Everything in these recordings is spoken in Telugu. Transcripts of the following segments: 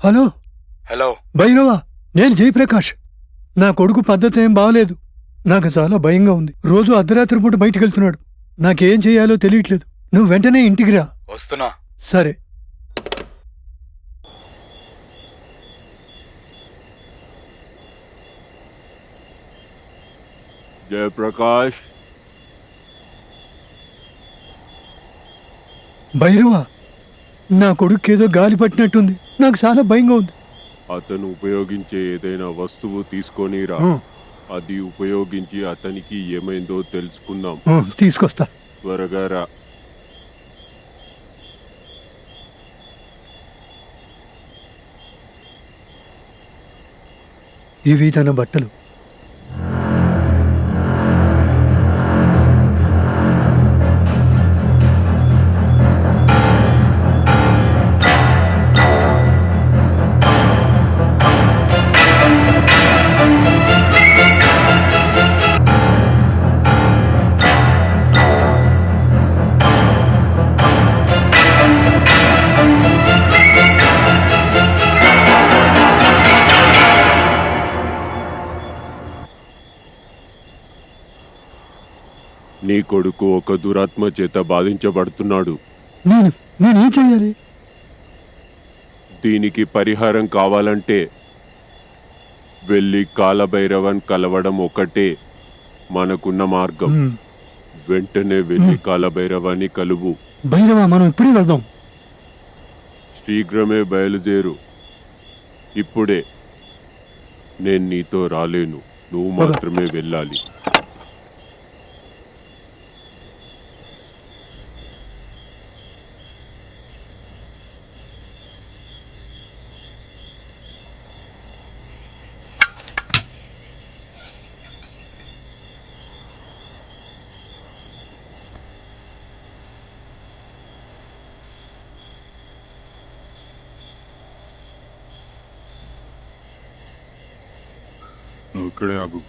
హలో హలో భైరవా, నేను జయప్రకాష్. నా కొడుకు పద్ధతి ఏం బాగలేదు. నాకు చాలా భయంగా ఉంది. రోజు అర్ధరాత్రి పూట బయటికి వెళ్తున్నాడు. నాకేం చేయాలో తెలియట్లేదు. నువ్వు వెంటనే ఇంటికి రా. వస్తున్నా. సరే. జయప్రకాష్, భైరవా, నా కొడుకేదో గాలి పట్టినట్టుంది. నాకు చాలా భయంగా ఉంది. అతను ఉపయోగించే ఏదైనా వస్తువు తీసుకొని రా. అది ఉపయోగించి అతనికి ఏమైందో తెలుసుకుందాం. తీసుకొస్తా. త్వరగా రా. ఇవి తన బట్టలు. నీ కొడుకు ఒక దురాత్మ చేత బాధించబడుతున్నాడు. నేనేం చేయాలి? దీనికి పరిహారం కావాలంటే వెళ్ళి కాలభైరవన్ కలవడం ఒకటే మనకున్న మార్గం. వెంటనే వెళ్ళి కాలభైరవాన్ని కలువు. భైరవా, మనం ఇప్పుడే వెళ్దాం. శీఘ్రమే బయలుదేరు. ఇప్పుడే. నేను నీతో రాలేను, నువ్వు మాత్రమే వెళ్ళాలి. ఇక్కడే ఆగు.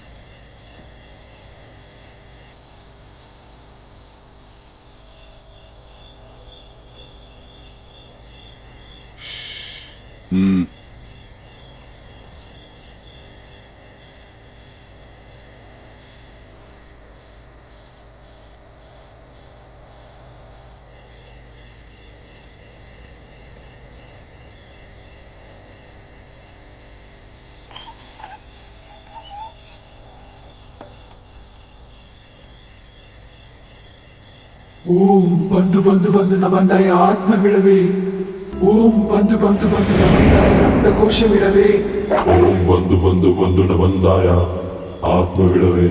ఓం బంధు బంధు బంధు నబంధాయ ఆత్మ విడవే. ఓం బంధు బంధు బంధు నబంధాయ రక్తకోశ విడవే. ఓం బంధు బంధు బంధు నబంధాయ ఆత్మ విడవే.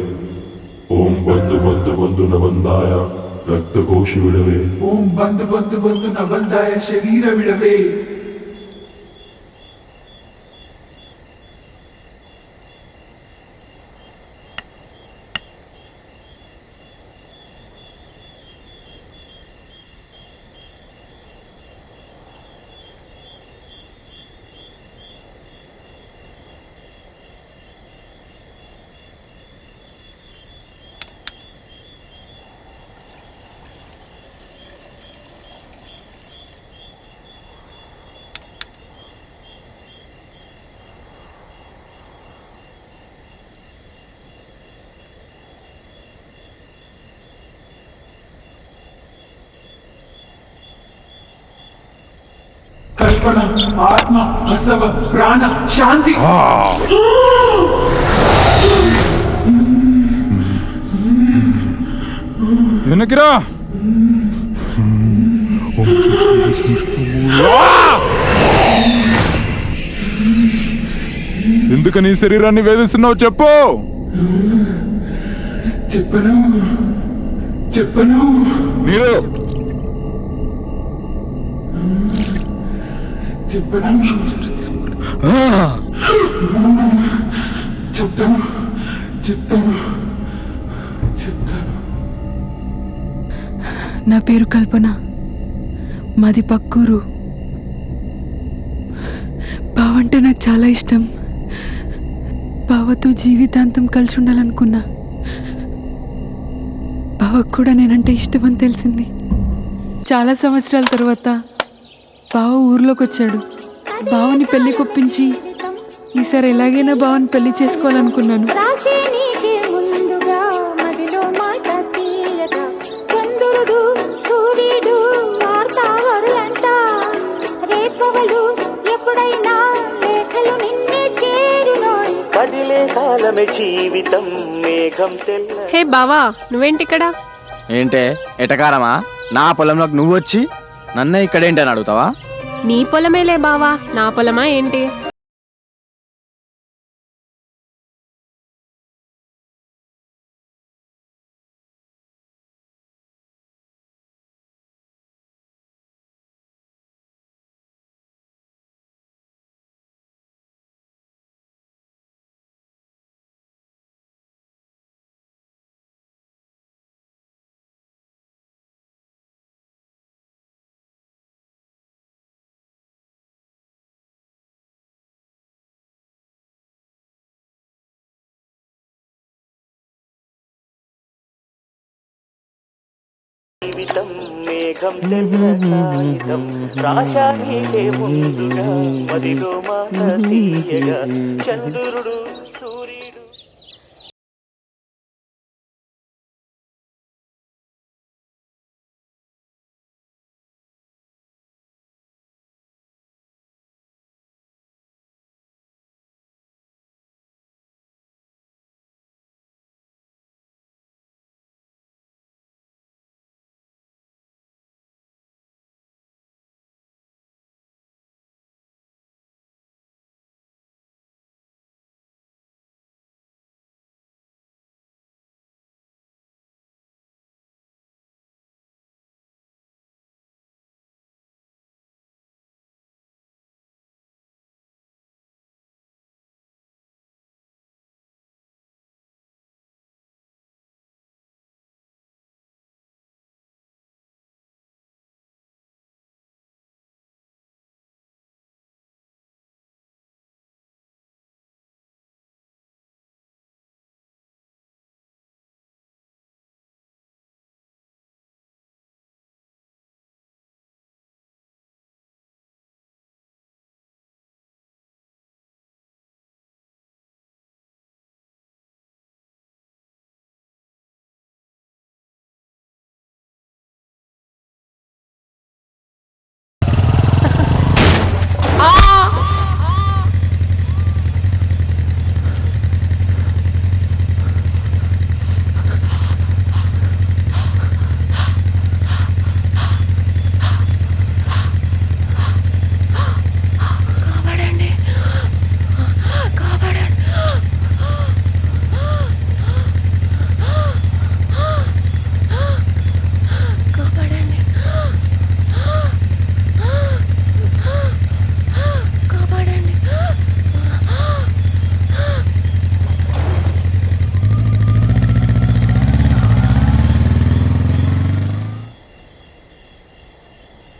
ఓం బంధు బంధు బంధు నబంధాయ రక్తకోశ విడవే. ఓం బంధు బంధు బంధు నబంధాయ శరీర విడవే. కల్పన, ఆత్మ, బసవ, ప్రాణ, శాంతి. వెనక్కిరా. ఎందుకని ఈ శరీరాన్ని వేధిస్తున్నావు చెప్పు. చెప్పను చెప్పను మీరు చెప్పను చెప్తాను చెప్తాను చెప్తాను. నా పేరు కల్పన, మాది పక్కూరు. బావంటే నాకు చాలా ఇష్టం. బావతో జీవితాంతం కలిసి ఉండాలనుకున్నా. బావకు కూడా నేనంటే ఇష్టం అని తెలిసింది. చాలా సంవత్సరాల తర్వాత బావ ఊర్లోకి వచ్చాడు. బావని పెళ్లి కొప్పించి ఈసారి ఎలాగైనా బావని పెళ్లి చేసుకోవాలనుకున్నాను. హే బావా, నువ్వేంటి ఇక్కడ? ఏంటే ఎటకారమా? నా పొలంలోకి నువ్వు వచ్చి నన్నే ఇక్కడేంటి అని అడుగుతావా? నీ పొలమేలే బావా, నా పొలమా ఏంటి? మేఘం తెల్లసాయితం రాశానికే ముందుగా మదిలో మాట తీయగా చంద్రుడు సూర్యుడు.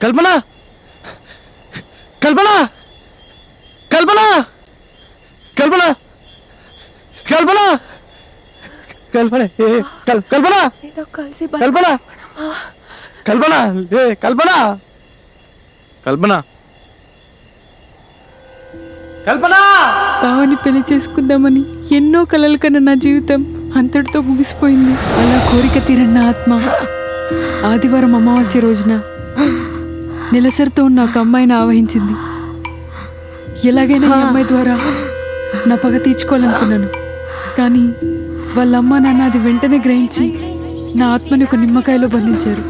కల్పన, కల్పన, కల్పన, కల్పన, కల్పన, కల్పన, కల్పన, కల్పన, కల్పన, కల్పన, కల్పన, కల్పన. బావని పెళ్లి చేసుకుందామని ఎన్నో కలలు కన్న నా జీవితం అంతటితో ముగిసిపోయింది. అలా కోరిక తీరన్న ఆత్మ ఆదివారం అమావాస్య రోజున నెలసరితో ఉన్న ఒక అమ్మాయిని ఆవహించింది. ఎలాగైనా ఈ అమ్మాయి ద్వారా నా పగ తీర్చుకోవాలనుకున్నాను. కానీ వాళ్ళ అమ్మ నాన్న అది వెంటనే గ్రహించి నా ఆత్మని ఒక నిమ్మకాయలో బంధించారు.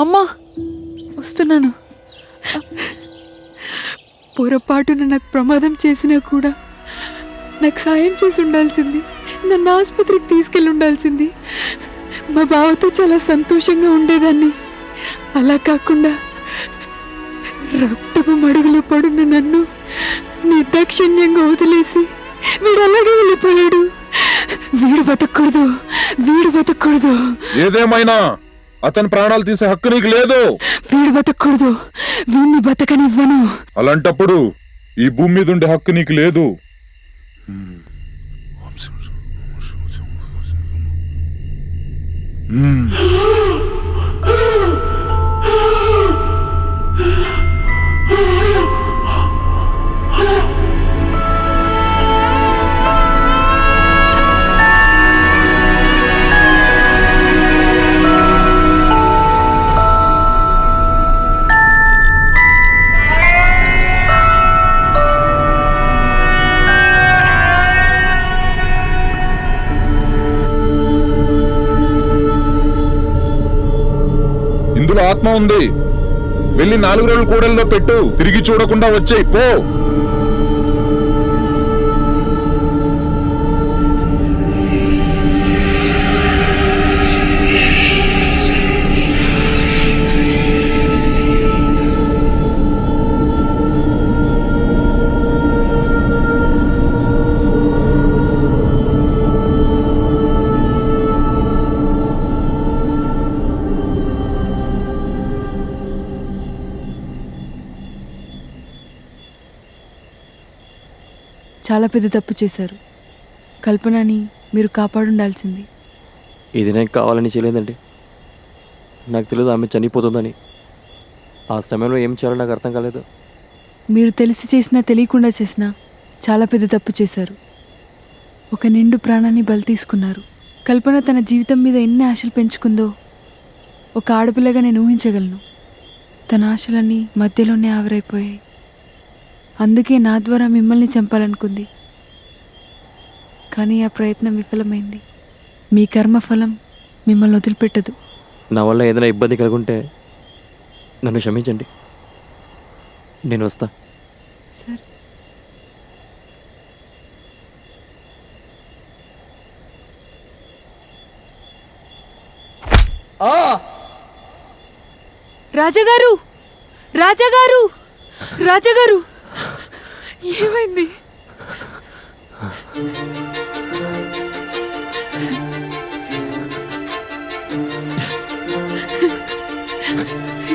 అమ్మా, వస్తున్నాను. పొరపాటున నాకు ప్రమాదం చేసినా కూడా నాకు సాయం చేసి ఉండాల్సింది, నన్ను ఆసుపత్రికి తీసుకెళ్ళి ఉండాల్సింది. మా బావతో చాలా సంతోషంగా ఉండేదాన్ని. అలా కాకుండా రక్తపు మడుగులో పడున్న నన్ను నిర్దాక్షిణ్యంగా వదిలేసి వీడు అలాగే వెళ్ళిపోయాడు. వీడు బతకూడదు, వీడు బతకూడదు. ఏదేమైనా అతని ప్రాణాలు తీసే హక్కు నీకు లేదు. వీడు బతకూడదు, వీడిని బతకనివ్వను. అలాంటప్పుడు ఈ భూమి మీద ఉండే హక్కు నీకు లేదు. ఇందులో ఆత్మ ఉంది. వెళ్ళి 4 రోజులు కూడల్లో పెట్టు. తిరిగి చూడకుండా వచ్చేయి పో. చాలా పెద్ద తప్పు చేశారు. కల్పనని మీరు కాపాడుండాల్సింది. ఇది నేను కావాలని చేయలేదండి. నాకు తెలియదు ఆమె చనిపోతుందని. ఆ సమయంలో ఏం చేయాలో నాకు అర్థం కాలేదు. మీరు తెలిసి చేసినా తెలియకుండా చేసినా చాలా పెద్ద తప్పు చేశారు. ఒక నిండు ప్రాణాన్ని బలి తీసుకున్నారు. కల్పన తన జీవితం మీద ఎన్ని ఆశలు పెంచుకుందో ఒక ఆడపిల్లగా నేను ఊహించగలను. తన ఆశలన్నీ మధ్యలోనే ఆవిరైపోయాయి. అందుకే నా ద్వారా మిమ్మల్ని చంపాలనుకుంది. కానీ ఆ ప్రయత్నం విఫలమైంది. మీ కర్మఫలం మిమ్మల్ని వదిలిపెట్టదు. నా వల్ల ఏదైనా ఇబ్బంది కలుగుంటే నన్ను క్షమించండి. నేను వస్తా. సరే. రాజాగారు, రాజాగారు, రాజాగారు, ఏమైంది?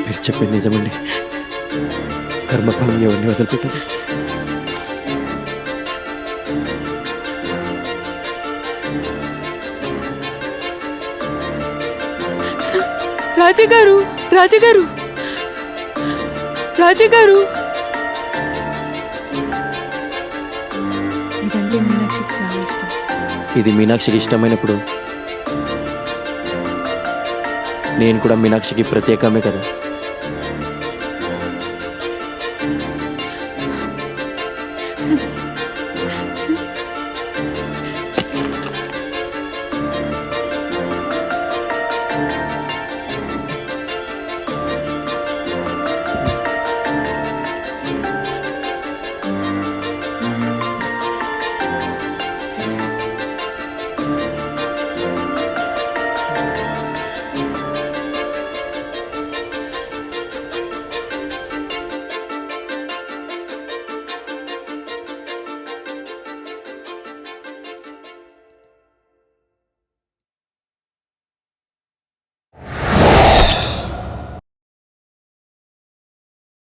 మీరు చెప్పేది నిజమండి. కర్మఫలం ఎవరిని వదిలిపెట్టదు. రాజాగారు, రాజాగారు, రాజాగారు. ఇదంటే మీనాక్షికి చాలా ఇష్టం. ఇది మీనాక్షికి ఇష్టమైనప్పుడు నేను కూడా మీనాక్షికి ప్రత్యేకమే కదా.